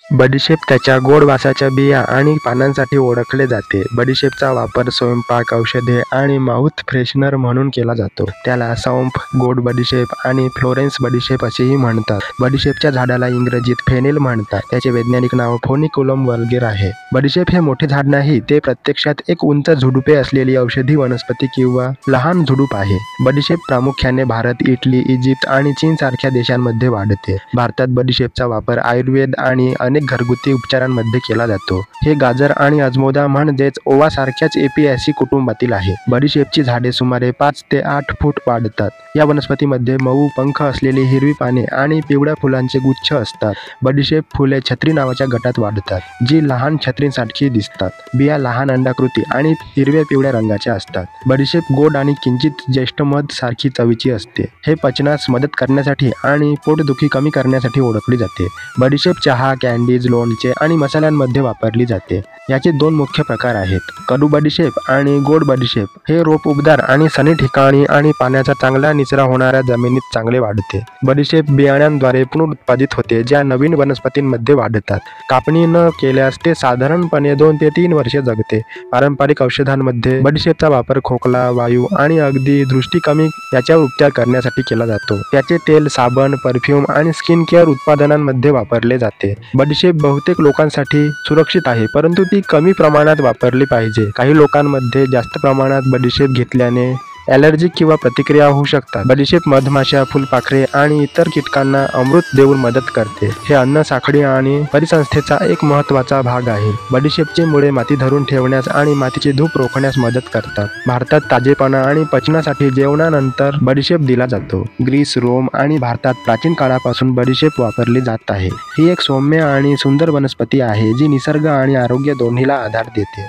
बडीशेप त्याच्या गोड वासाच्या बिया आणि पानांसाठी ओळखले जाते. बडीशेपचा वापर स्वयंपाक, औषधे आणि माउथ फ्रेशनर म्हणून केला जातो. त्याला सौंफ, गोड बडीशेप आणि फ्लोरेन्स बडीशेप असेही म्हणतात. बडीशेपच्या झाडाला इंग्रजीत फेनिल म्हणतात. त्याचे वैज्ञानिक नाव फोनिकुलम वल्गर आहे. बडीशेप हे मोठे झाड नाही, ते प्रत्यक्षात एक उंच झुडुपे असलेली औषधी वनस्पती किंवा लहान झुडूप आहे. बडीशेप प्रामुख्याने भारत, इटली, इजिप्त आणि चीन सारख्या देशांमध्ये वाढते. भारतात बडीशेपचा वापर आयुर्वेद आणि अनेक घरगुती उपचारांमध्ये केला जातो. हे गाजर आणि अजमोदा म्हणजेच ओवा सारख्याच एपियासी कुटुंबातील आहे. बडीशेपची झाडे सुमारे 5 ते 8 फूट वाढतात. या वनस्पतीमध्ये मऊ पंख असलेली हिरवी पाने आणि पिवळ्या फुलांचे गुच्छ असतात. बडीशेप फुले छत्री नावाच्या गटात वाढतात, जी लहान छत्रींसारखी दिसतात. बिया लहान अंडाकृती आणि हिरव्या-पिवळ्या रंगाच्या असतात. बडीशेप गोड आणि किंचित ज्येष्ठ मध सारखी चवीची असते. हे पचनास मदत करण्यासाठी आणि पोटदुखी कमी करण्यासाठी ओळखली जाते. बडीशेप चहा, कँडीज, लोणचे आणि मसाल्यांमध्ये वापरली जाते. याचे 2 मुख्य प्रकार आहेत, कडू बडीशेप आणि गोड बडीशेप. हे रोप उबदार आणि सनी ठिकाणी आणि पाण्याचा चांगला निचरा होणाऱ्या जमिनीत चांगले वाढते. बडीशेप बियाण्यांद्वारे पुनरुत्पादित होते, ज्या नवीन वनस्पतींमध्ये वाढतात. कापणी न केल्यास ते साधारणपणे 2 ते 3 वर्षे जगते. पारंपरिक औषधांमध्ये बडीशेपचा वापर खोकला, वायू आणि अगदी दृष्टी कमी याच्यावर उपचार करण्यासाठी केला जातो. त्याचे तेल साबण, परफ्यूम आणि स्किन केअर उत्पादनांमध्ये वापरले जाते. बडीशेप बहुतेक लोकांसाठी सुरक्षित आहे, परंतु ती कमी प्रमाणात वापरली पाहिजे. काही लोकांमध्ये जास्त प्रमाणात बडीशेप घेतल्याने ॲलर्जी किंवा प्रतिक्रिया होऊ शकतात. बडीशेप मधमाशा, फुलपाखरे आणि इतर कीटकांना अमृत देऊन मदत करते. हे अन्न साखळी आणि परिसंस्थेचा एक महत्त्वाचा भाग आहे. बडीशेपची मुळे माती धरून ठेवण्यास आणि मातीची धूप रोखण्यास मदत करतात. भारतात ताजेपणा आणि पचनासाठी जेवणानंतर बडीशेप दिला जातो. ग्रीस, रोम आणि भारतात प्राचीन काळापासून बडीशेप वापरली जात आहे. ही एक सौम्य आणि सुंदर वनस्पती आहे, जी निसर्ग आणि आरोग्य दोन्हीला आधार देते.